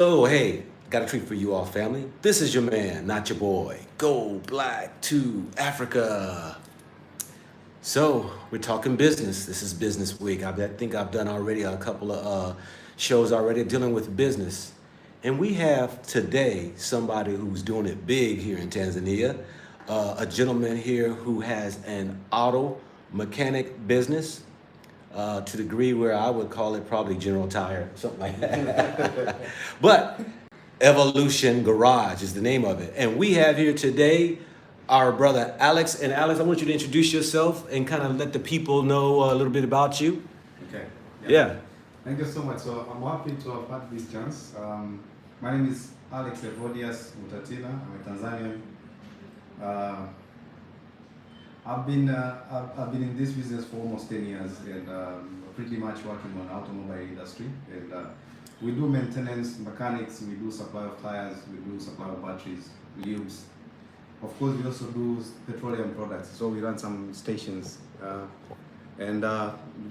So, hey, got a treat for you all, family. This is your man, not your boy. Go Black to Africa. So, we're talking business. This is Business Week. I think I've done already a couple of shows already dealing with business. And we have today somebody who's doing it big here in Tanzania. A gentleman here who has an auto mechanic business to the degree where I would call it probably General Tire, something like that. But Evolution Garage is the name of it. And we have here today our brother Alex. And Alex, I want you to introduce yourself and kind of let the people know a little bit about you. Okay. Yeah. Thank you so much. So I'm happy to have had this chance. My name is Alex Evodias Mutatina. I'm a Tanzanian. I've been in this business for almost 10 years and pretty much working on automobile industry. And we do maintenance, mechanics, we do supply of tires, we do supply of batteries, lubes. Of course, we also do petroleum products. So we run some stations. And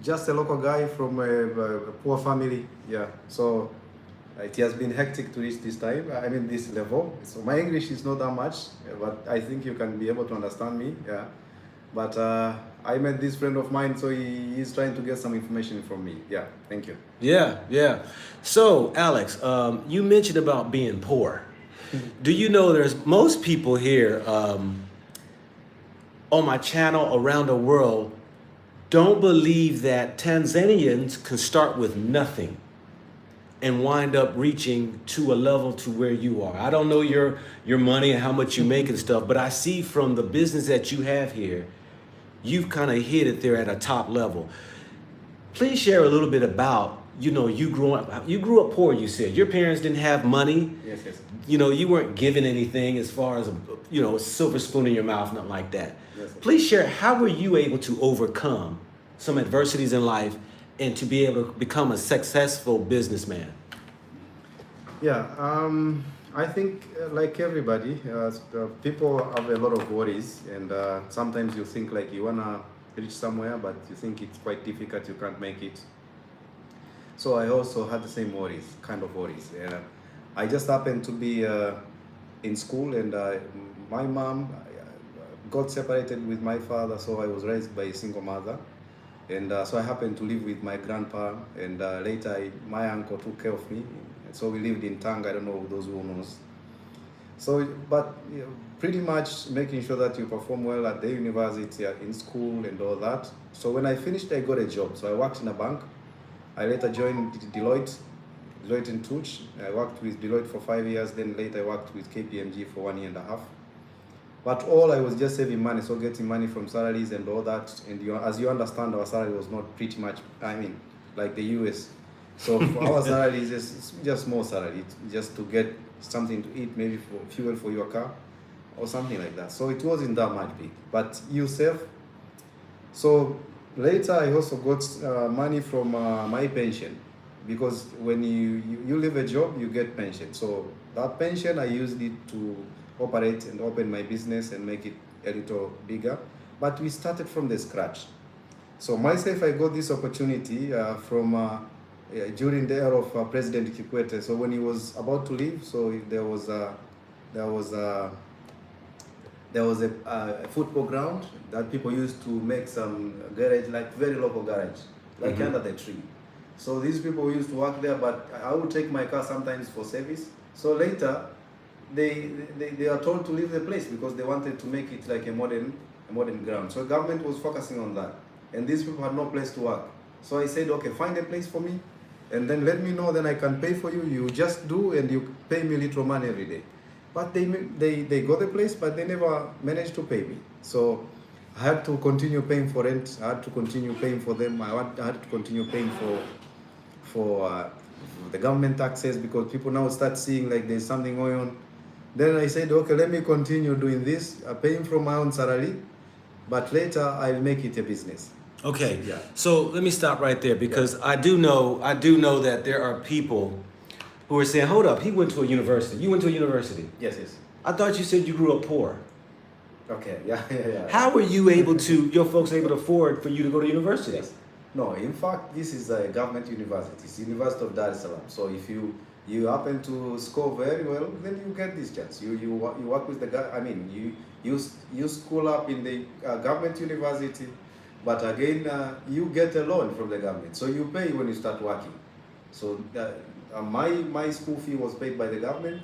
just a local guy from a poor family. Yeah. So it has been hectic to reach this time. I mean, this level. So my English is not that much, but I think you can be able to understand me. Yeah. But I met this friend of mine, so he's trying to get some information from me. Yeah, thank you. Yeah. So, Alex, you mentioned about being poor. Do you know there's most people here on my channel around the world don't believe that Tanzanians can start with nothing and wind up reaching to a level to where you are. I don't know your money and how much you make and stuff, but I see from the business that you have here, you've kind of hit it there at a top level. Please share a little bit about, you grew up poor, you said. Your parents didn't have money. Yes. You weren't given anything as far as, a silver spoon in your mouth, nothing like that. Yes. Please share, how were you able to overcome some adversities in life and to be able to become a successful businessman? Yeah, I think like everybody, people have a lot of worries, and sometimes you think like you wanna reach somewhere, but you think it's quite difficult, you can't make it. So I also had the same worries, kind of worries. I just happened to be in school, and my mom got separated with my father, so I was raised by a single mother. And so I happened to live with my grandpa, and later my uncle took care of me. So we lived in Tanga, I don't know those who knows. So, but pretty much making sure that you perform well at the university, in school and all that. So when I finished, I got a job. So I worked in a bank. I later joined Deloitte and Touch. I worked with Deloitte for 5 years, then later I worked with KPMG for 1.5 years. But all I was just saving money, so getting money from salaries and all that. And as you understand, our salary was not pretty much, like the US. So for our salary is just small salary, just to get something to eat, maybe for fuel for your car or something like that. So it wasn't that much big, but you save. So later I also got money from my pension, because when you leave a job, you get pension. So that pension, I used it to operate and open my business and make it a little bigger. But we started from the scratch. So myself, I got this opportunity from during the era of President Kikwete. So when he was about to leave, so there was a football ground that people used to make some garage, like very local garage, like under the tree. So these people used to work there, but I would take my car sometimes for service. So later, they are told to leave the place because they wanted to make it like a modern ground. So government was focusing on that, and these people had no place to work. So I said, okay, find a place for me, and then let me know, then I can pay for you. You just do, and you pay me little money every day. But they got the place, but they never managed to pay me. So I had to continue paying for rent. I had to continue paying for them. I had to continue paying for the government taxes, because people now start seeing like there's something going on. Then I said, okay, let me continue doing this, paying from my own salary, but later I'll make it a business. Okay, Yeah. So let me stop right there, because I do know that there are people who are saying, hold up, he went to a university. You went to a university. Yes. I thought you said you grew up poor. Okay, yeah. How were you able to, your folks able to afford for you to go to university? Yes. No, in fact, this is a government university. It's University of Dar es Salaam. So if you you happen to score very well, then you get this chance. You work with the guy. I mean, you school up in the government university, but again you get a loan from the government, so you pay when you start working. So my school fee was paid by the government,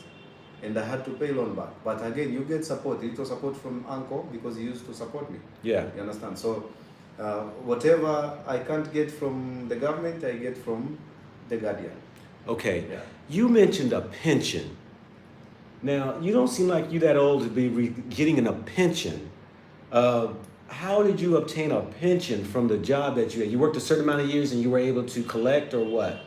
and I had to pay loan back. But again, you get support, little support from uncle because he used to support me. Yeah. You understand? So whatever I can't get from the government, I get from the guardian. Okay. Yeah. You mentioned a pension. Now, you don't seem like you're that old to be getting a pension. How did you obtain a pension from the job that you had? You worked a certain amount of years and you were able to collect, or what?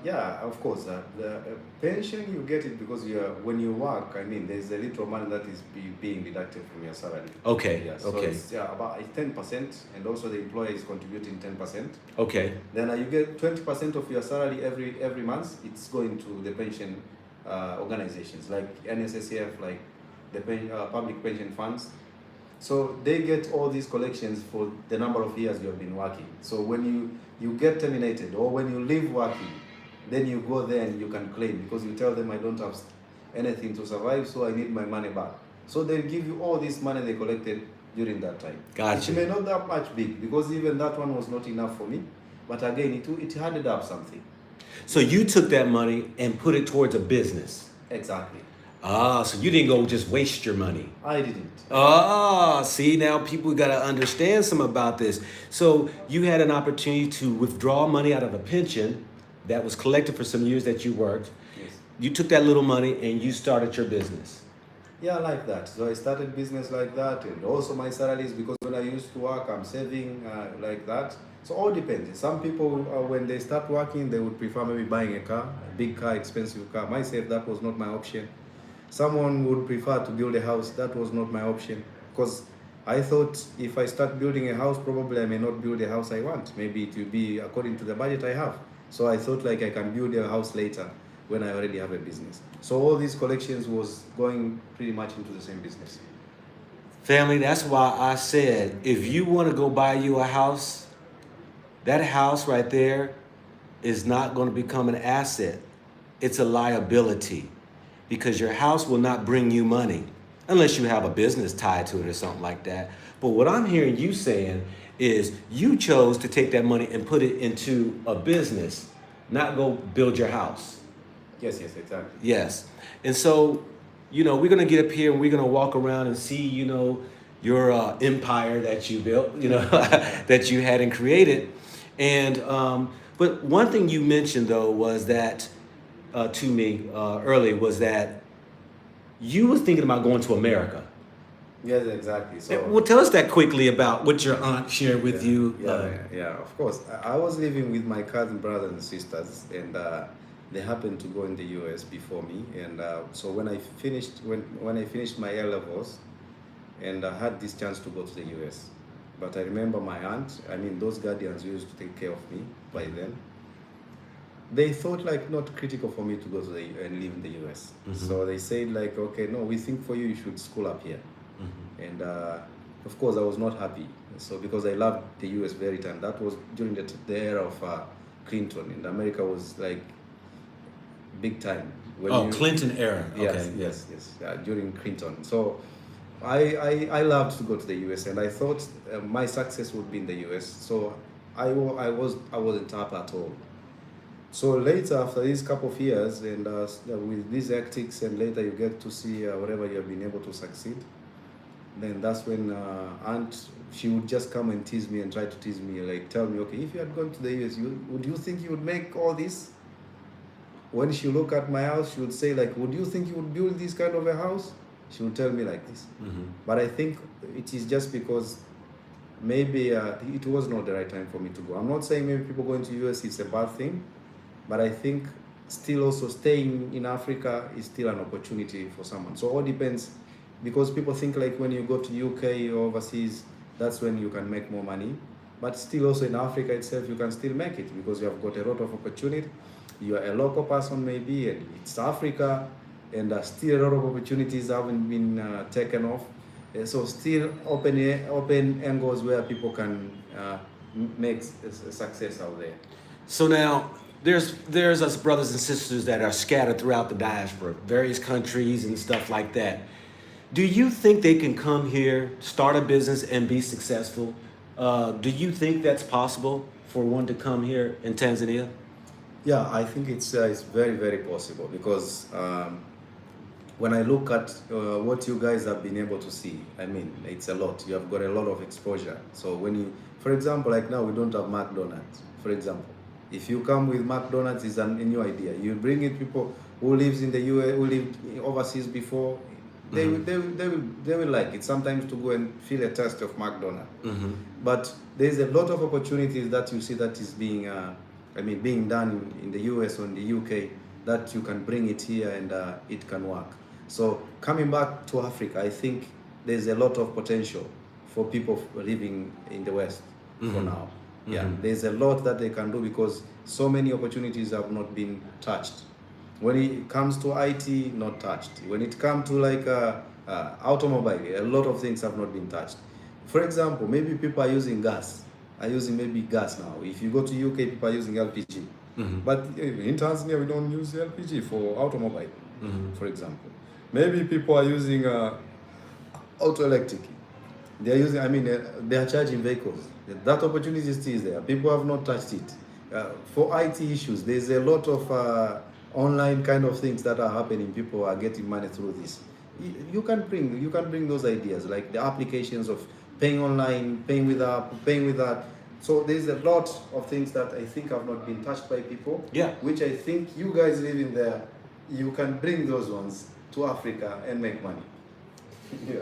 Yeah, of course. The pension, you get it because when you work, I mean, there's a little money that is being deducted from your salary. Okay. Yeah, so okay. it's about 10%, and also the employer is contributing 10%. Okay. Then you get 20% of your salary every month. It's going to the pension organizations like NSSF, like the public pension funds. So they get all these collections for the number of years you have been working. So when you get terminated or when you leave working, then you go there and you can claim because you tell them I don't have anything to survive, so I need my money back. So they give you all this money they collected during that time. Gotcha. It may not that much big because even that one was not enough for me. But again, it added up something. So you took that money and put it towards a business. Exactly. Ah, so you didn't go just waste your money. I didn't. Ah, see, now people got to understand some about this. So you had an opportunity to withdraw money out of a pension that was collected for some years that you worked. Yes. You took that little money and you started your business. Yeah, like that. So I started business like that, and also my salaries, because when I used to work, I'm saving like that. So all depends. Some people, when they start working, they would prefer maybe buying a car, a big car, expensive car. Myself, that was not my option. Someone would prefer to build a house. That was not my option, because I thought if I start building a house, probably I may not build the house I want. Maybe it will be according to the budget I have. So I thought like I can build a house later when I already have a business. So all these collections was going pretty much into the same business. Family, that's why I said, if you want to go buy you a house, that house right there is not going to become an asset. It's a liability, because your house will not bring you money unless you have a business tied to it or something like that. But what I'm hearing you saying is you chose to take that money and put it into a business, not go build your house. Yes, exactly. Yes. And so, we're going to get up here and we're going to walk around and see, your empire that you built, that you had and created. And, but one thing you mentioned though was that, to me early, was that you were thinking about going to America. Yes, exactly. So, well, tell us that quickly about what your aunt shared with you. Yeah, of course. I was living with my cousin brothers and sisters, and they happened to go in the US before me. And so when I finished my A levels, and I had this chance to go to the US, but I remember my aunt. I mean, those guardians who used to take care of me by then, they thought like not critical for me to go to and live in the US. Mm-hmm. So they said like, okay, no, we think for you should school up here. Mm-hmm. And of course I was not happy. So because I loved the US very time. That was during the era of Clinton, and America was like big time. Clinton era. Yes, okay. Yes. During Clinton. So I loved to go to the US, and I thought my success would be in the US. So I wasn't happy at all. So later, after these couple of years, and with these tactics, and later you get to see whatever you have been able to succeed, then that's when aunt, she would just come and tease me and try to tease me, like tell me, okay, if you had gone to the US, would you think you would make all this? When she look at my house, she would say like, would you think you would build this kind of a house? She would tell me like this. Mm-hmm. But I think it is just because maybe it was not the right time for me to go. I'm not saying maybe people going to US is a bad thing, but I think still also staying in Africa is still an opportunity for someone. So all depends, because people think like when you go to UK or overseas, that's when you can make more money. But still also in Africa itself, you can still make it because you have got a lot of opportunity. You are a local person maybe, and it's Africa, and still a lot of opportunities haven't been taken off. So still open angles where people can make a success out there. So now, there's us brothers and sisters that are scattered throughout the diaspora, various countries and stuff like that. Do you think they can come here, start a business, and be successful? Do you think that's possible for one to come here in Tanzania? Yeah, I think it's very, very possible because when I look at what you guys have been able to see, I mean, it's a lot. You have got a lot of exposure. So when you, for example, like now we don't have McDonald's, for example. If you come with McDonald's, it's a new idea. You bring in people who lives in the US, who lived overseas before. They will like it sometimes to go and feel a taste of McDonald's. But there's a lot of opportunities that you see that is being being done in the US or in the UK that you can bring it here and it can work. So coming back to Africa, I think there's a lot of potential for people living in the West for now. Yeah, there's a lot that they can do because so many opportunities have not been touched. When it comes to IT, not touched. When it comes to like automobile, a lot of things have not been touched. For example, maybe people are using gas. Are using maybe gas now. If you go to UK, people are using LPG. But in Tanzania, we don't use LPG for automobile, for example. Maybe people are using auto electric. They are using, they are charging vehicles. That opportunity is still there. People have not touched it. For IT issues, there's a lot of online kind of things that are happening. People are getting money through this. You can bring those ideas, like the applications of paying online, paying with that. So there's a lot of things that I think have not been touched by people. Yeah. Which I think you guys living there, you can bring those ones to Africa and make money. Yeah.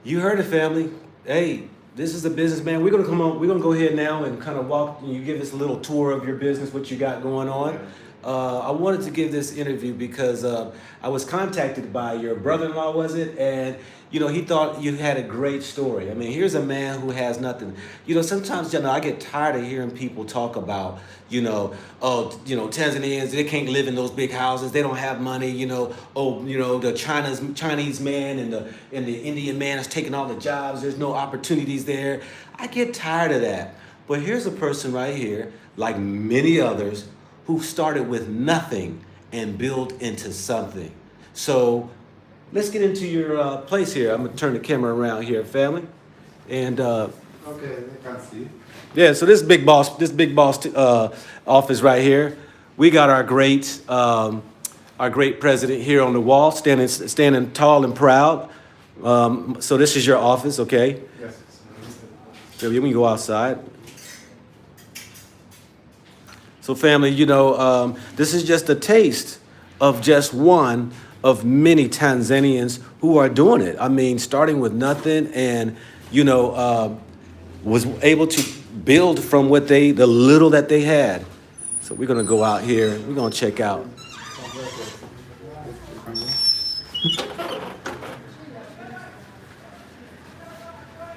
You heard it, family. Hey, this is a businessman. We're gonna come on. We're gonna go ahead now and kind of walk. You give us a little tour of your business, what you got going on. I wanted to give this interview because I was contacted by your brother-in-law, was it? And he thought you had a great story. I mean, here's a man who has nothing. Sometimes I get tired of hearing people talk about, Tanzanians, they can't live in those big houses. They don't have money. The Chinese man and the Indian man is taking all the jobs. There's no opportunities there. I get tired of that. But here's a person right here, like many others, who started with nothing and built into something. So let's get into your place here. I'm gonna turn the camera around here, family. And okay, I can see. Yeah, so this big boss office right here. We got our great president here on the wall, standing tall and proud. So this is your office, okay? Yes. So we can go outside. So family, this is just a taste of just one of many Tanzanians who are doing it. I mean, starting with nothing and, was able to build from the little that they had. So we're gonna go out here, we're gonna check out.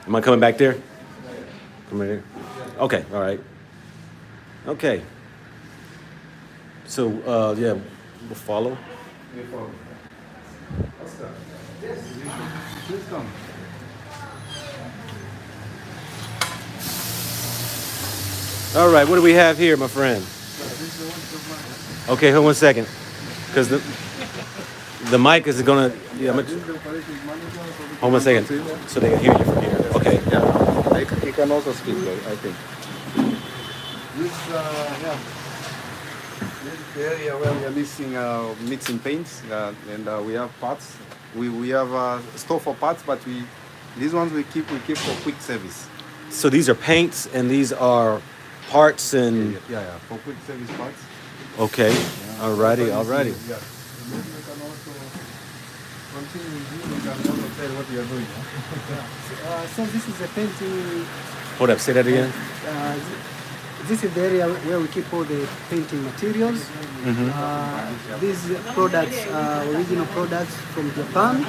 Am I coming back there? Come right here. Okay, all right. Okay. So, we'll follow. Oscar. Yes. Please come. All right, what do we have here, my friend? Okay, hold 1 second. Because the mic is going to... Yeah, hold 1 second. So they can hear you from here. Okay. Yeah. He can also speak, I think. This is the area where we are mixing paints, and we have parts. We have a store for parts, but these ones we keep for quick service. So these are paints, and these are parts and... Yeah, for quick service parts. Okay, Yeah. alrighty. Yeah. Maybe you can also continue with you. You can also tell what you are doing. So this is a painting. Hold up, say that again. This is the area where we keep all the painting materials. These products are original products from Japan.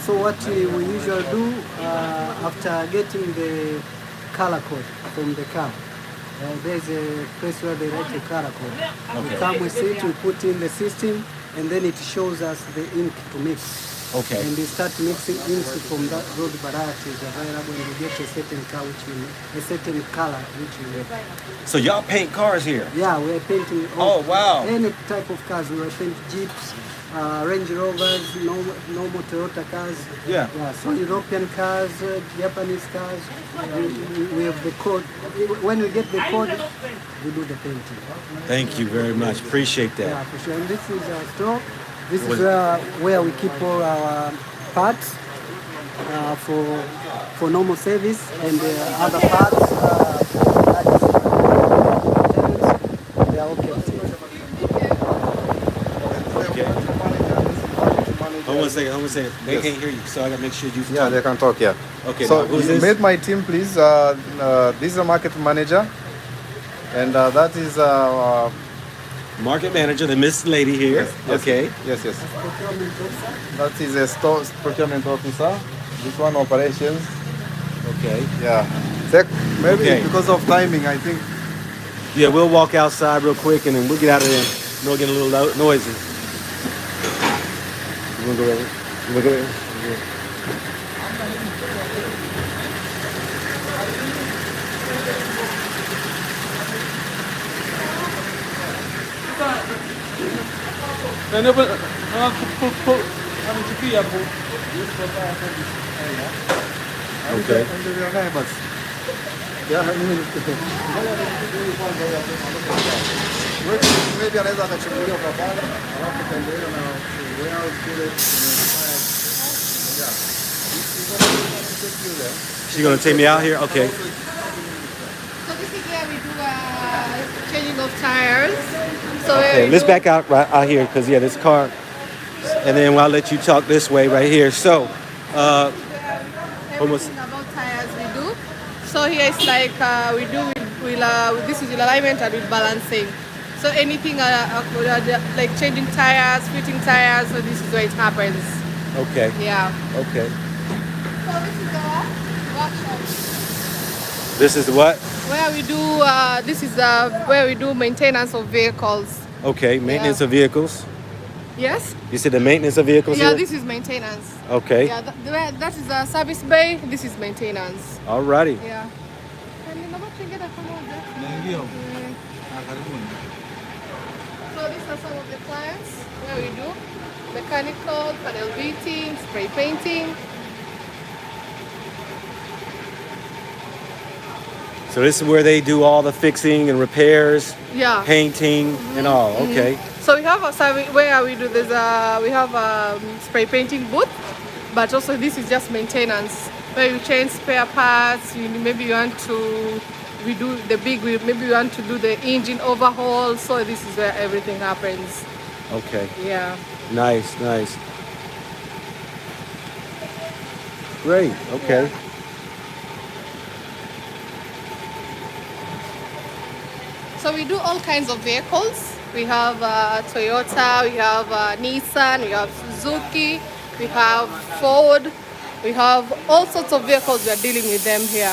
So what we usually do after getting the color code from the car, there's a place where they write the color code. We come with it, we put in the system, and then it shows us the ink to mix. Okay. And they start mixing from those varieties available, and you get a certain color which will. So y'all paint cars here? Yeah, we're painting. Oh, wow. Any type of cars. We paint Jeeps, Range Rovers, normal Toyota cars. Yeah. Yeah. So European cars, Japanese cars. We have the code. When we get the code, we do the painting. Thank you very much. Appreciate that. Yeah, for sure. And this is our store. This is where we keep all our parts for normal service, and other parts they are all kept here. Okay. Hold on a second. They can't hear you, so I gotta make sure you. Yeah, they can talk. Yeah. Okay. So now, who's this? meet my team, please. This is a market manager, and that is Market manager, the Miss Lady here. Yes, Okay. Yes. That is a store procurement officer. This one operations. Okay. Yeah. Maybe Okay. because of timing, I think. Yeah, we'll walk outside real quick and then we'll get out of there. We'll get a little noisy. You wanna go there? You wanna go there? Okay. Yeah, maybe anaweza akachukuliwa kwa pale, alafu kaendelea na warehouse kule. She's gonna take me out here? Okay. So this is where we do changing of tires. So Okay, let's back out right out here because this car, and then I'll let you talk this way right here. So, everything about tires we do. So here it's like this is alignment and with balancing. So anything like changing tires, fitting tires. So this is where it happens. okay, Yeah. okay. So this is our workshop This is what? where we do. This is where we do maintenance of vehicles. Okay, maintenance of vehicles. Yes. You said the maintenance of vehicles Yeah, here? this is maintenance. Okay. Yeah, that is a service bay. This is maintenance. Alrighty. Yeah. So these are some of the clients where we do mechanical, panel beating, spray painting. So this is where they do all the fixing and repairs, Yeah. painting, and all. Okay. So we have a service where we do this. We have a spray painting booth, but also this is just maintenance where you change spare parts. Maybe you want to redo the maybe you want to do the engine overhaul. So this is where everything happens. Okay. Yeah. Nice. Great. Okay. So we do all kinds of vehicles. We have Toyota, we have Nissan, we have Suzuki, we have Ford, we have all sorts of vehicles. We are dealing with them here.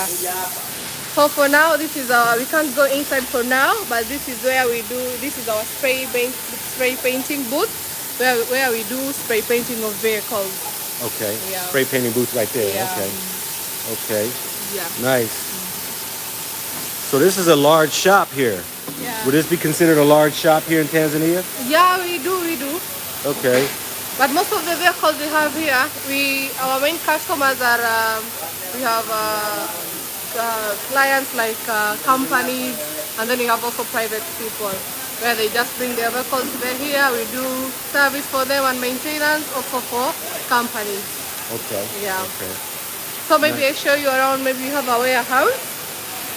So for now, this is we can't go inside for now, but this is where we do. This is our spray painting booth, where we do spray painting of vehicles. Okay. Yeah. Spray painting booth right there. Yeah. Okay. Yeah. Nice. So this is a large shop here. Yeah. Would this be considered a large shop here in Tanzania? Yeah, we do. Okay. But most of the vehicles we have here, our main customers are, we have clients like companies, and then we have also private people where they just bring their vehicles here. We do service for them and maintenance also for companies. Okay. Yeah. Okay. So maybe I show you around. Maybe you have a warehouse.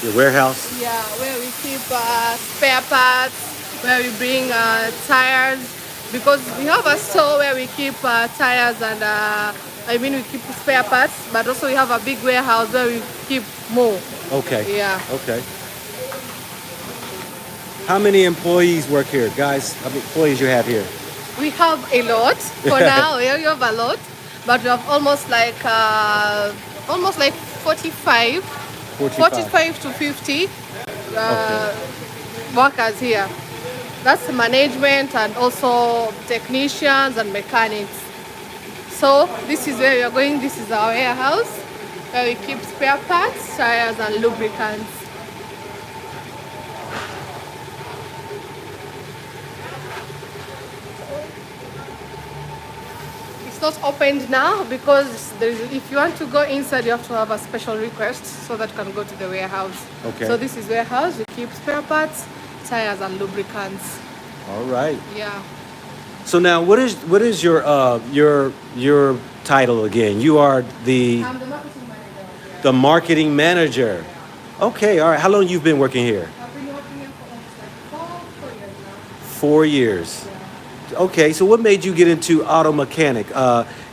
Your warehouse? Yeah, where we keep spare parts, where we bring tires, because we have a store where we keep tires and we keep spare parts, but also we have a big warehouse where we keep more. Okay. Yeah. Okay. How many employees work here, guys? How many employees you have here? We have a lot for now. We have a lot, but we have almost like 45 to 50 workers here. That's management and also technicians and mechanics. So this is where we are going. This is our warehouse where we keep spare parts, tires, and lubricants. It's not opened now because if you want to go inside, you have to have a special request so that you can go to the warehouse. Okay. So this is warehouse. We keep spare parts, tires, and lubricants. All right. Yeah. So now, what is your title again? You are the I'm the marketing manager. Yeah. the marketing manager. Okay. All right. How long you've been working here? I've been working here for almost like 4 years now. 4 years. Okay. So what made you get into auto mechanic,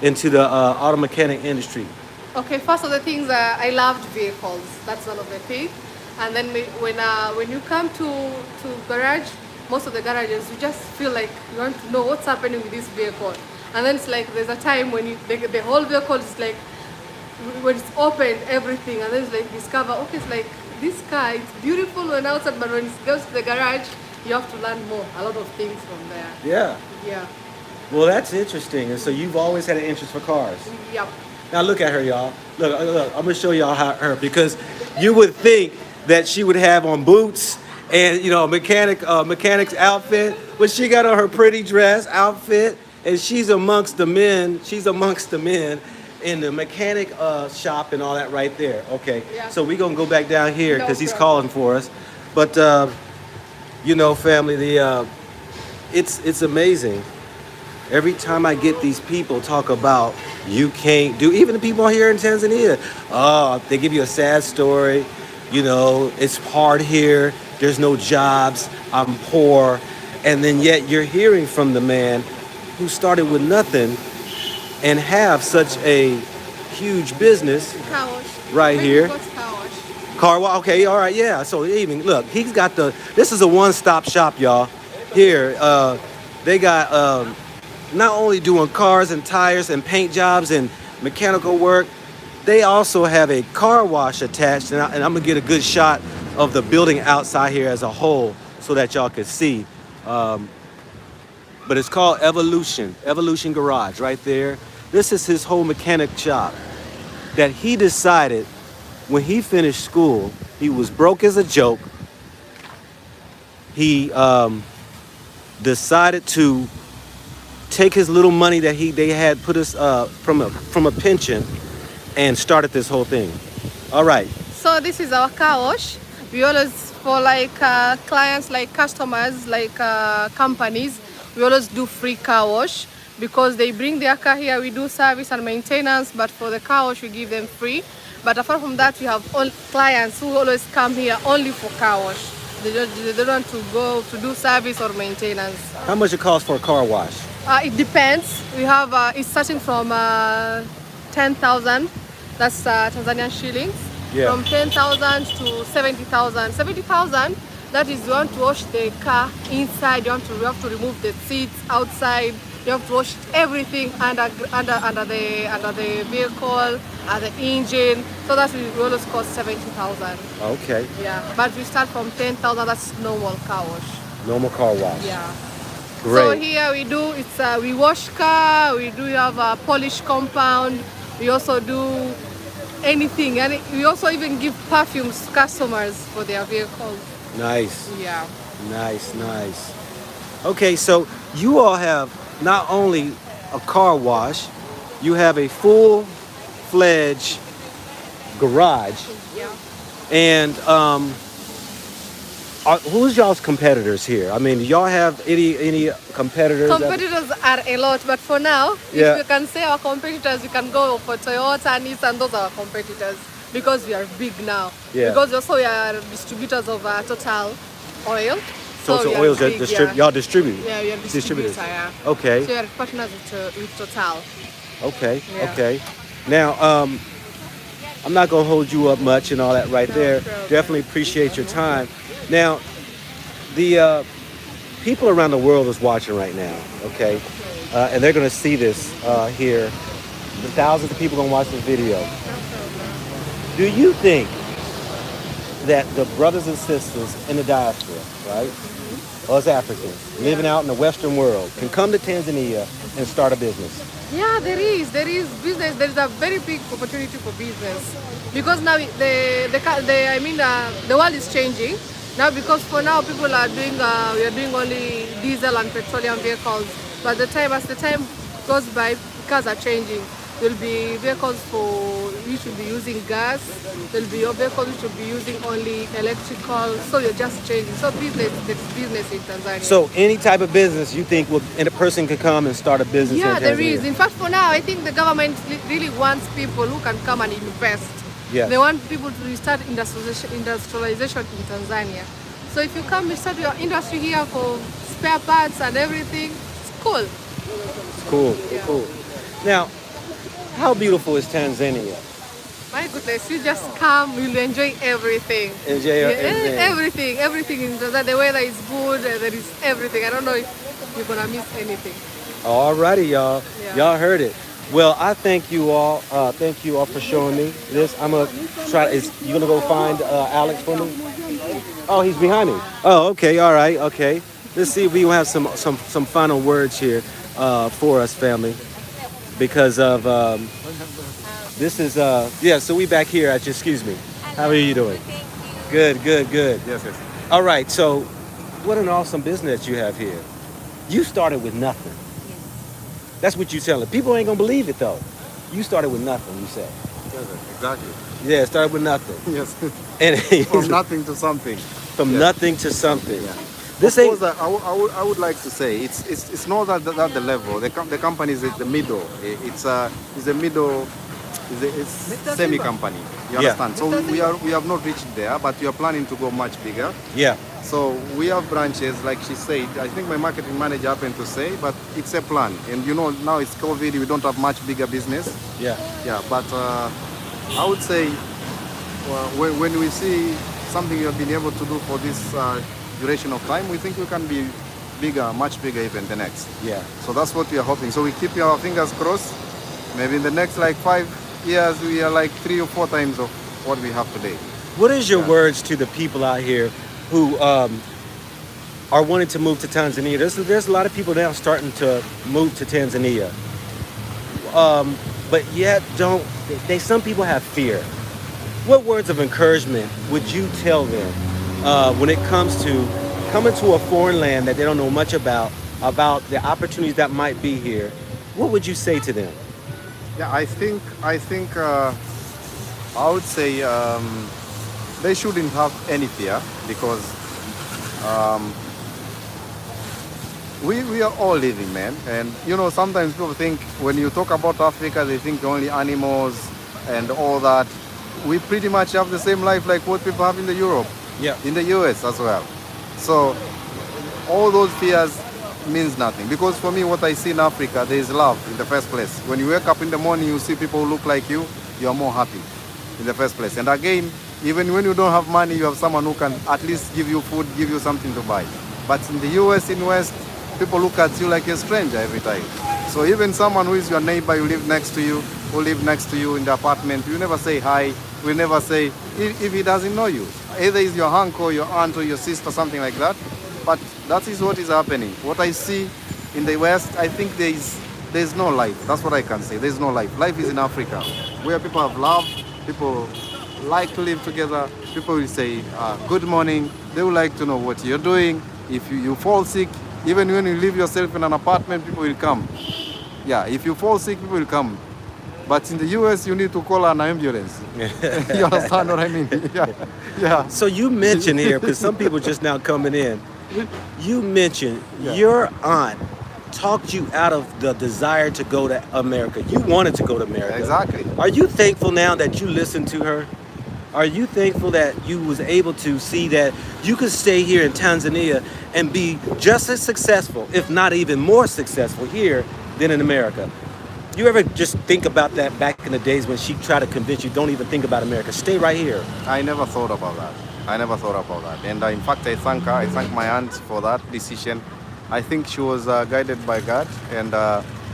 into the auto mechanic industry? Okay, first of the things, I loved vehicles. That's one of the things. And then when you come to garage, most of the garages, you just feel like you want to know what's happening with this vehicle. And then it's like there's a time when the whole vehicle is like, when it's opened, everything, and then it's like discover, okay, it's like this car, it's beautiful when outside, but when it goes to the garage, you have to learn a lot of things from there. Yeah. Yeah. Well, that's interesting. And so you've always had an interest for cars. Yep. Now look at her, y'all. Look, I'm gonna show y'all her, because you would think that she would have on boots and a mechanic's outfit, but she got on her pretty dress outfit, and she's amongst the men. She's amongst the men in the mechanic shop and all that right there. Okay. Yeah. So we're gonna go back down here No because he's problem. calling for us. But family, it's amazing. Every time I get these people talk about you can't do, even the people here in Tanzania, they give you a sad story. It's hard here. There's no jobs. I'm poor. And then yet you're hearing from the man who started with nothing and have such a huge business Car wash. right Maybe here. what's car wash? Car wash. Okay, all right, yeah. So even look, he's got this is a one-stop shop, y'all. Here, they got not only doing cars and tires and paint jobs and mechanical work, they also have a car wash attached, and I'm gonna get a good shot of the building outside here as a whole so that y'all can see. But it's called Evolution Garage right there. This is his whole mechanic shop that he decided when he finished school, he was broke as a joke. He decided to take his little money that they had put us from a pension and started this whole thing. All right. So this is our car wash. We always, for clients, like customers, like companies, we always do free car wash because they bring their car here. We do service and maintenance, but for the car wash, we give them free. But apart from that, we have all clients who always come here only for car wash. They don't want to go to do service or maintenance. How much it costs for a car wash? It depends. We have it's starting from 10,000. That's Tanzanian shillings. Yeah. From 10,000 to 70,000. 70,000. That is, you want to wash the car inside. You have to remove the seats outside. You have to wash everything under the vehicle, the engine. So that will always cost 70,000. Okay. Yeah. But we start from 10,000. That's normal car wash. Normal car wash. Yeah. Great. So here we wash car, we do have a polish compound, we also do anything, and we also even give perfumes to customers for their vehicles. Nice. Yeah. Nice. Okay, so you all have not only a car wash, you have a full-fledged garage. Yeah. And who's y'all's competitors here? I mean, do y'all have any competitors? Competitors are a lot, but for now, Yeah. if you can say our competitors, you can go for Toyota, Nissan, those are our competitors because we are big now. Yeah. Because also we are distributors of Total Oil. So we are oils big, that y'all distribute? Yeah, we are distributors. Yeah. Okay. So we are partners with Total. Okay. Yeah. Okay. Now, I'm not gonna hold you up much and all that right there. problem. Definitely appreciate your time. Now, the people around the world is watching right now, okay? And they're gonna see this here. The thousands of people gonna watch this video. Do you think that the brothers and sisters in the diaspora, right, us Africans living out in the Western world, can come to Tanzania and start a business? Yeah, there is business. There is a very big opportunity for business because now the world is changing now, because for now people are doing we are doing only diesel and petroleum vehicles. But as the time goes by, cars are changing. There will be vehicles which will be using gas. There will be vehicles which will be using only electrical. So you're just changing. So there's business in Tanzania. So any type of business you think and a person could come and start a business in Yeah, Tanzania? there is. In fact, for now, I think the government really wants people who can come and invest. Yes. They want people to start industrialization in Tanzania. So if you come and start your industry here for spare parts and everything, it's cool. It's cool. Yeah. Cool. Now, how beautiful is Tanzania? My goodness, you just come, you'll enjoy everything. Enjoy everything. Everything in Tanzania. The weather is good, there is everything. I don't know if you're gonna miss anything. Alrighty, y'all. Yeah. Y'all heard it. Well, I thank you all. Thank you all for showing me this. I'm gonna try. You gonna go find Alex for me? Oh, he's behind me. Oh, okay. All right. Okay. Let's see if we have some final words here for us, family, because of this is yeah. So we back here at you. Excuse me. How are you doing? Good. Yes. All right. So, what an awesome business you have here. You started with nothing. That's what you telling. People ain't gonna believe it though. You started with nothing, you said. Exactly. Yeah, started with nothing. Yes. And From nothing to something. from nothing to something. Yeah. This Of ain't. course, I would like to say it's not at the level. The company is at the middle. It's a middle. It's semi company. You Yeah. understand? So we have not reached there, but we are planning to go much bigger. Yeah. So we have branches, like she said. I think my marketing manager happened to say, but it's a plan. And you know, now it's COVID. We don't have much bigger business. Yeah. Yeah, but I would say when we see something we have been able to do for this duration of time, we think we can be bigger, much bigger even the next. Yeah. So that's what we are hoping. So we keep our fingers crossed. Maybe in the next like 5 years, we are like 3 or 4 times of what we have today. What is your words to the people out here who are wanting to move to Tanzania? There's a lot of people now starting to move to Tanzania, but yet some people have fear. What words of encouragement would you tell them when it comes to coming to a foreign land that they don't know much about the opportunities that might be here? What would you say to them? Yeah, I think I would say they shouldn't have any fear, because we are all living, man. And you know, sometimes people think when you talk about Africa, they think only animals and all that. We pretty much have the same life like what people have in the Europe, Yeah. in the US as well. So all those fears means nothing, because for me, what I see in Africa, there is love in the first place. When you wake up in the morning, you see people who look like you are more happy in the first place. And again, even when you don't have money, you have someone who can at least give you food, give you something to buy. But in the US, in West, people look at you like a stranger every time. So even someone who is your neighbor, who live next to you in the apartment, you never say hi. We never say, if he doesn't know you. Either is your uncle, your aunt, or your sister, something like that. But that is what is happening. What I see in the West, I think there is no life. That's what I can say. There's no life. Life is in Africa, where people have love, people like to live together. People will say good morning. They would like to know what you're doing. If you fall sick, even when you leave yourself in an apartment, people will come. Yeah, if you fall sick, people will come. But in the US, you need to call an ambulance. You understand what I mean? Yeah. So you mentioned here, because some people just now coming in, you mentioned your aunt talked you out of the desire to go to America. You wanted to go to America. Exactly. Are you thankful now that you listened to her? Are you thankful that you was able to see that you could stay here in Tanzania and be just as successful, if not even more successful here than in America? You ever just think about that back in the days when she tried to convince you, don't even think about America, stay right here? I never thought about that. And in fact, I thank her. I thank my aunt for that decision. I think she was guided by God, and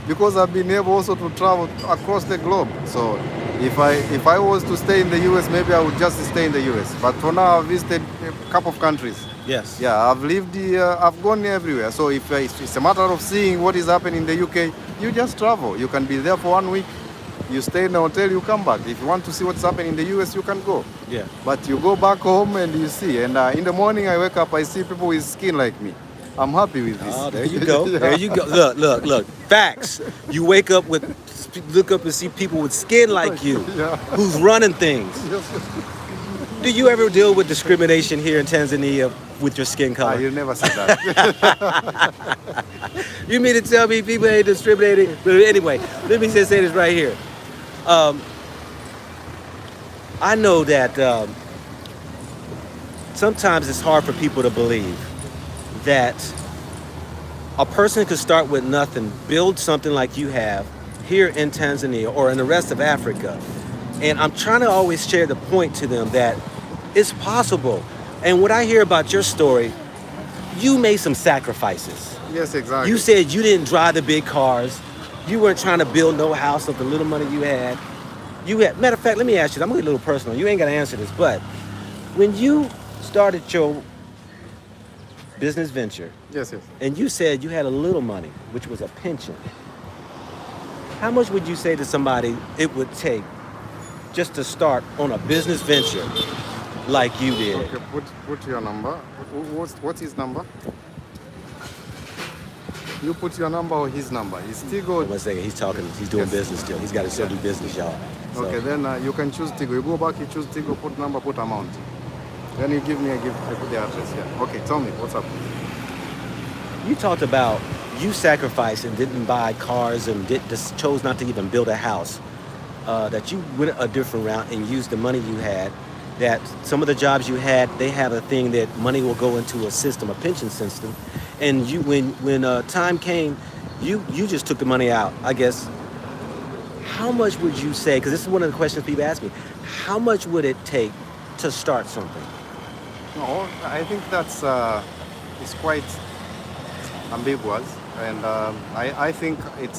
because I've been able also to travel across the globe. So if I was to stay in the US, maybe I would just stay in the US. But for now, I've visited a couple of countries Yes. Yeah, I've lived, I've gone everywhere. So if it's a matter of seeing what is happening in the UK, you just travel. You can be there for 1 week. You stay in a hotel, you come back. If you want to see what's happening in the US, you can go. Yeah. But you go back home and you see. And in the morning, I wake up, I see people with skin like me. I'm happy with this. Oh, there you go. Yeah. There you go. Look. Facts. You wake up look up and see people with skin like you, Yeah. who's running things. Do you ever deal with discrimination here in Tanzania with your skin color? You never said that. You mean to tell me people ain't discriminating? But anyway, let me just say this right here. I know that sometimes it's hard for people to believe that a person could start with nothing, build something like you have here in Tanzania or in the rest of Africa. And I'm trying to always share the point to them that it's possible. And when I hear about your story, you made some sacrifices. Yes, exactly. You said you didn't drive the big cars. You weren't trying to build no house with the little money you had. Matter of fact, let me ask you, I'm gonna get a little personal. You ain't gotta answer this, but when you started your business venture, Yes. and you said you had a little money, which was a pension, how much would you say to somebody it would take just to start on a business venture like you did? Okay, put your number. What's his number? You put your number or his number. He's still good. One second, he's talking, he's doing Yes. business still. He's got to still do business, y'all. So, Okay, then you can choose Tigo. You go back, you choose Tigo, put number, put amount. Then you give me a gift, I put the address here. Okay, tell me, what's up? you talked about you sacrificed and didn't buy cars and just chose not to even build a house. That you went a different route and used the money you had. That some of the jobs you had, they have a thing that money will go into a system, a pension system. And you, when time came, you just took the money out. I guess. How much would you say? Because this is one of the questions people ask me. How much would it take to start something? No, I think that's it's quite ambiguous, and I think it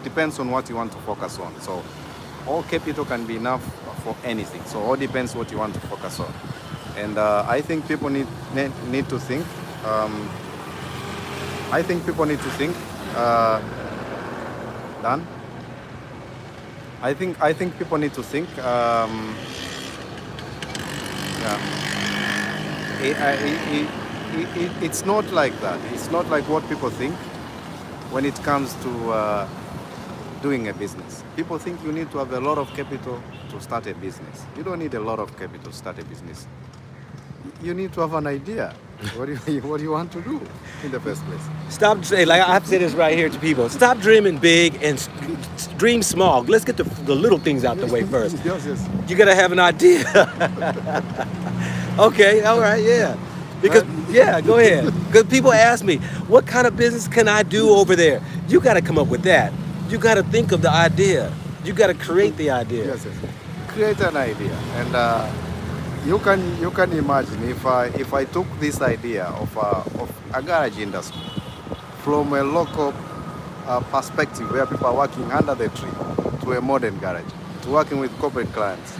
depends on what you want to focus on. So all capital can be enough for anything. So all depends what you want to focus on, and I think people need to think. I think people need to think. Dan? I think people need to think. It's not like that. It's not like what people think when it comes to doing a business. People think you need to have a lot of capital to start a business. You don't need a lot of capital to start a business. You need to have an idea. What do you want to do in the first place? Stop, like I have to say this right here to people. Stop dreaming big and dream small. Let's get the little things out the way first. Yes. You gotta have an idea. Okay, all right, yeah. Because, yeah, go ahead. Because people ask me, what kind of business can I do over there? You gotta come up with that. You gotta think of the idea. You gotta create the idea. Yes. Create an idea, and you can imagine if I took this idea of a garage industry from a local perspective where people are working under the tree to a modern garage, to working with corporate clients.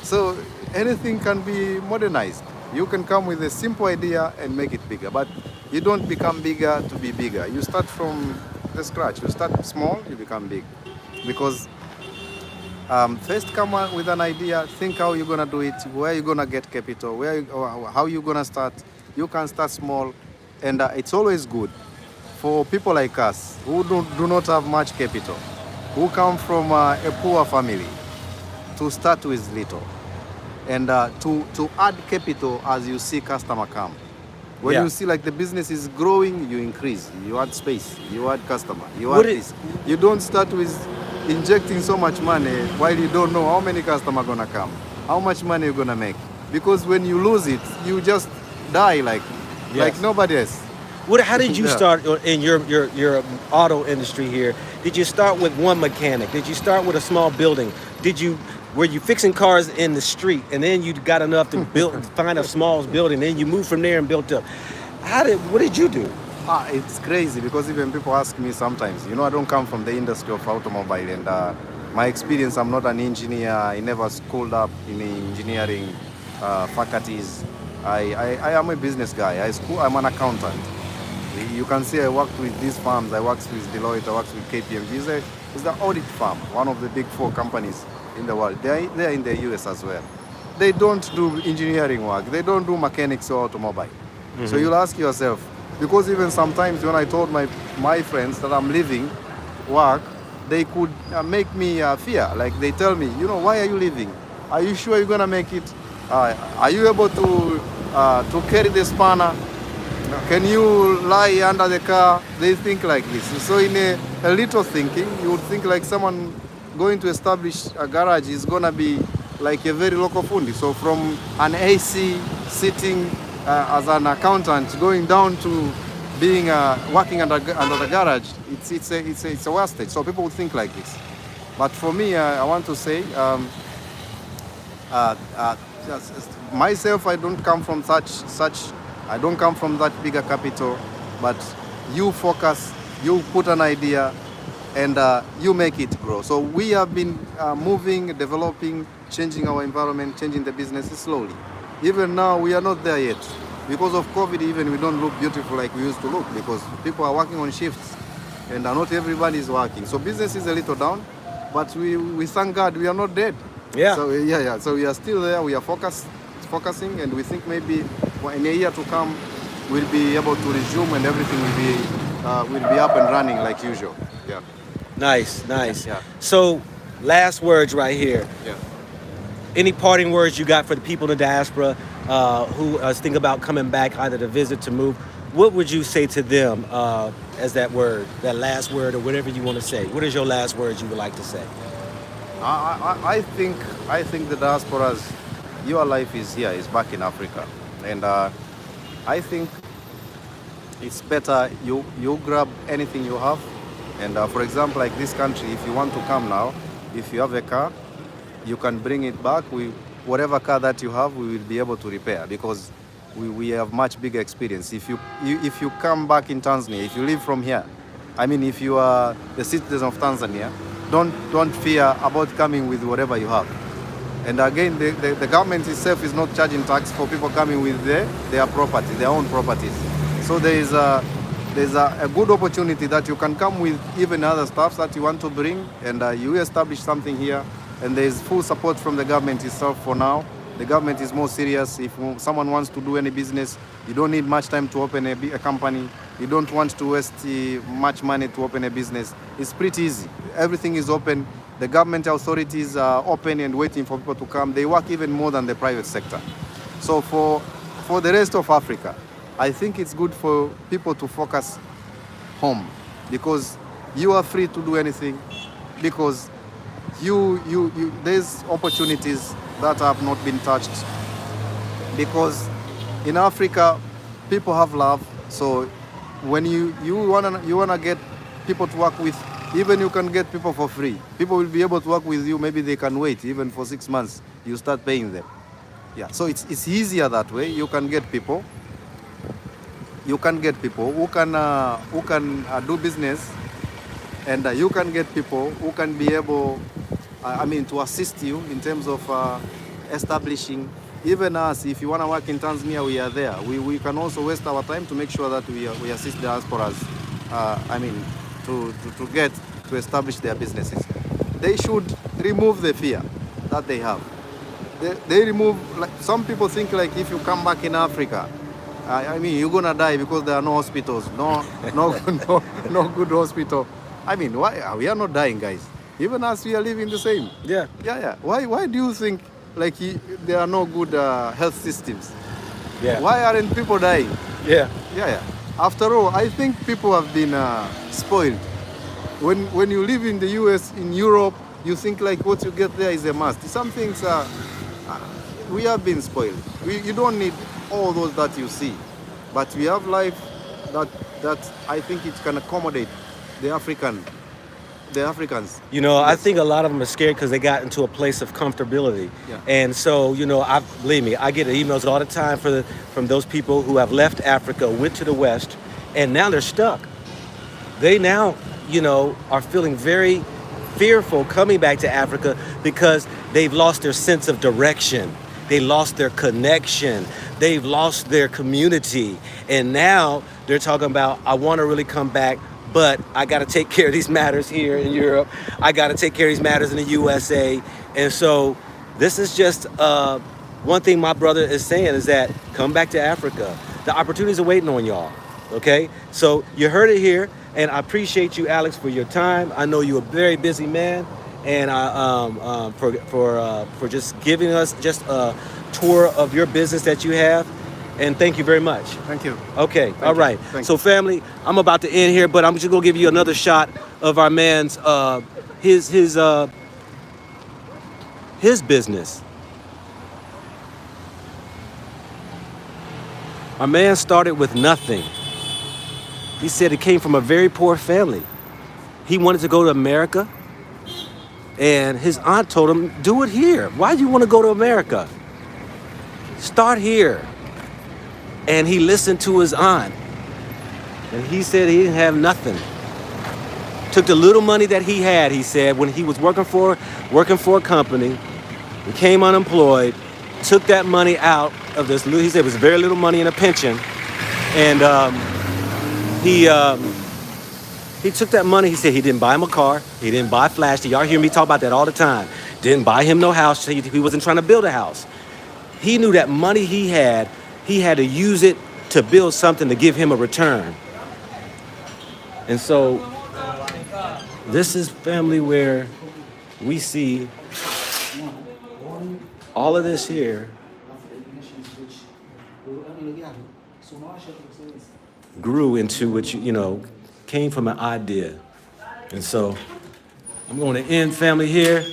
So anything can be modernized. You can come with a simple idea and make it bigger, but you don't become bigger to be bigger. You start from the scratch. You start small, you become big. Because first come up with an idea, think how you're gonna do it, where you're gonna get capital, how you're gonna start. You can start small, and it's always good for people like us who do not have much capital, who come from a poor family, to start with little, and to add capital as you see customer come. When you see like the business is growing, you increase, you add space, you add customer, you add this. You don't start with injecting so much money while you don't know how many customers gonna come, how much money you're gonna make. Because when you lose it, you just die like nobody else. How did you start in your auto industry here? Did you start with one mechanic? Did you start with a small building? Were you fixing cars in the street and then you got enough to find a small building, then you moved from there and built up? What did you do? It's crazy because even people ask me sometimes, I don't come from the industry of automobile, and my experience, I'm not an engineer. I never schooled up in engineering faculties. I am a business guy. I'm an accountant. You can see I worked with these firms. I worked with Deloitte. I worked with KPMG. It's the audit firm, one of the big 4 companies in the world. They're in the US as well. They don't do engineering work. They don't do mechanics or automobile. So you'll ask yourself, because even sometimes when I told my friends that I'm leaving work, they could make me fear. Like they tell me, why are you leaving? Are you sure you're gonna make it? Are you able to carry the spanner? Can you lie under the car? They think like this. So in a little thinking, you would think like someone going to establish a garage is gonna be like a very local fundi. So from an AC sitting as an accountant going down to being working under the garage, it's a wastage. So people would think like this. But for me, I want to say, myself, I don't come from I don't come from that bigger capital. But you focus, you put an idea, and you make it grow. So we have been moving, developing, changing our environment, changing the business slowly. Even now, we are not there yet. Because of COVID, even we don't look beautiful like we used to look, because people are working on shifts and not everybody is working. So business is a little down, but we thank God we are not dead. Yeah. So so we are still there. We are focusing, and we think maybe in a year to come we'll be able to resume and everything will be up and running like usual. Yeah. Nice. Yeah. So, last words right here. Yeah. Any parting words you got for the people in the diaspora who think about coming back, either to visit, to move? What would you say to them as that last word, or whatever you want to say? What is your last words you would like to say? I think the diasporas, your life is here, is back in Africa, and I think it's better you grab anything you have, and for example, like this country, if you want to come now, if you have a car, you can bring it back. Whatever car that you have, we will be able to repair, because we have much bigger experience. If you come back in Tanzania, if you live from here, I mean, if you are the citizen of Tanzania, don't fear about coming with whatever you have. And again, the government itself is not charging tax for people coming with their property, their own properties. So there's a good opportunity that you can come with even other stuff that you want to bring, and you establish something here. And there is full support from the government itself for now. The government is more serious. If someone wants to do any business, you don't need much time to open a company. You don't want to waste much money to open a business. It's pretty easy. Everything is open. The government authorities are open and waiting for people to come. They work even more than the private sector. So for the rest of Africa, I think it's good for people to focus home, because you are free to do anything, because there's opportunities that have not been touched, because in Africa people have love. So when you wanna get people to work with, even you can get people for free. People will be able to work with you. Maybe they can wait even for 6 months. You start paying them. Yeah. So it's easier that way. You can get people. You can get people who can do business, and you can get people who can be able, to assist you in terms of establishing. Even us, if you want to work in Tanzania, we are there. We can also waste our time to make sure that we assist diasporas, to establish their businesses. They should remove the fear that they have. They remove, like, some people think like if you come back in Africa, you're gonna die because there are no hospitals, no good hospital. Why? We are not dying, guys. Even us, we are living the same. Yeah. Why do you think like there are no good health systems? Yeah. Why aren't people dying? Yeah. After all, I think people have been spoiled. When you live in the US, in Europe, you think like what you get there is a must. Some things we have been spoiled. You don't need all those that you see, but we have life that I think it can accommodate the Africans. I think a lot of them are scared because they got into a place of comfortability. Yeah. And so, believe me, I get emails all the time from those people who have left Africa, went to the West, and now they're stuck. They now, are feeling very fearful coming back to Africa because they've lost their sense of direction. They lost their connection. They've lost their community. And now they're talking about, I want to really come back, but I got to take care of these matters here in Europe. I got to take care of these matters in the USA. And so this is just one thing my brother is saying is that come back to Africa. The opportunities are waiting on y'all. Okay, so you heard it here, and I appreciate you, Alex, for your time. I know you're a very busy man, and for just giving us just a tour of your business that you have, and thank you very much. Thank you. Okay, all right. Thank So, family, I'm about to end here, but I'm just gonna give you another shot of our man's his business. Our man started with nothing. He said he came from a very poor family. He wanted to go to America, and his aunt told him, do it here. Why do you want to go to America? Start here. And he listened to his aunt, and he said he didn't have nothing. Took the little money that he had, he said, when he was working for a company, became unemployed, took that money out of this, he said it was very little money in a pension, and he took that money. He said he didn't buy him a car. He didn't buy flash. Y'all hear me talk about that all the time. Didn't buy him no house. He wasn't trying to build a house. He knew that money he had to use it to build something to give him a return. And so this is family where we see all of this here grew into what came from an idea. And so I'm going to end family here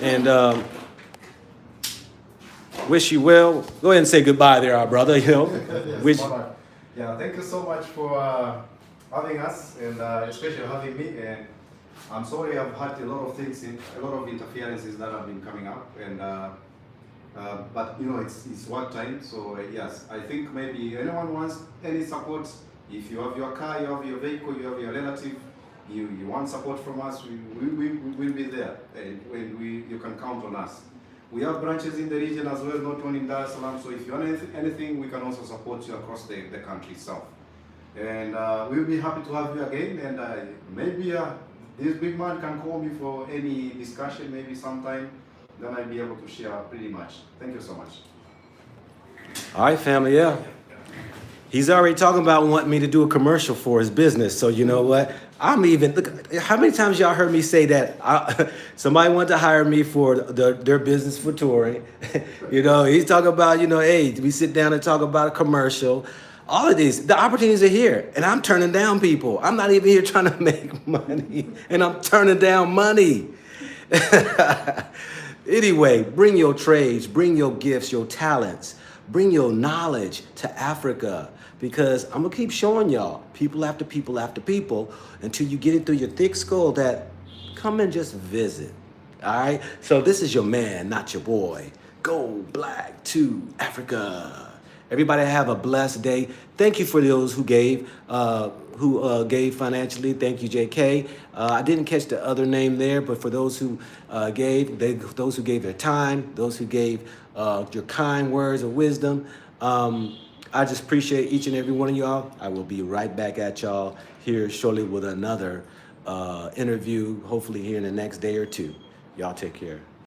and wish you well. Go ahead and say goodbye there, our brother. Wish. Yeah, thank you so much for having us and especially having me. And I'm sorry I've had a lot of things, a lot of interferences that have been coming up. And but it's work time. So yes, I think maybe anyone wants any support. If you have your car, you have your vehicle, you have your relative, you want support from us, we will be there. And you can count on us. We have branches in the region as well, not only in Dar es Salaam. So if you want anything, we can also support you across the country itself. And we'll be happy to have you again. And maybe this big man can call me for any discussion, maybe sometime. Then I'll be able to share pretty much. Thank you so much. All right, family, yeah. He's already talking about wanting me to do a commercial for his business. So you know what? Look, how many times y'all heard me say that somebody wanted to hire me for their business for touring? He's talking about, hey, we sit down and talk about a commercial. All of these, the opportunities are here, and I'm turning down people. I'm not even here trying to make money, and I'm turning down money. Anyway, bring your trades, bring your gifts, your talents, bring your knowledge to Africa, because I'm gonna keep showing y'all people after people after people until you get it through your thick skull that come and just visit. All right, so this is your man, not your boy. Go Black to Africa. Everybody have a blessed day. Thank you for those who gave financially. Thank you, JK. I didn't catch the other name there, but for those who gave their time, those who gave your kind words of wisdom, I just appreciate each and every one of y'all. I will be right back at y'all here shortly with another interview, hopefully here in the next day or two. Y'all take care.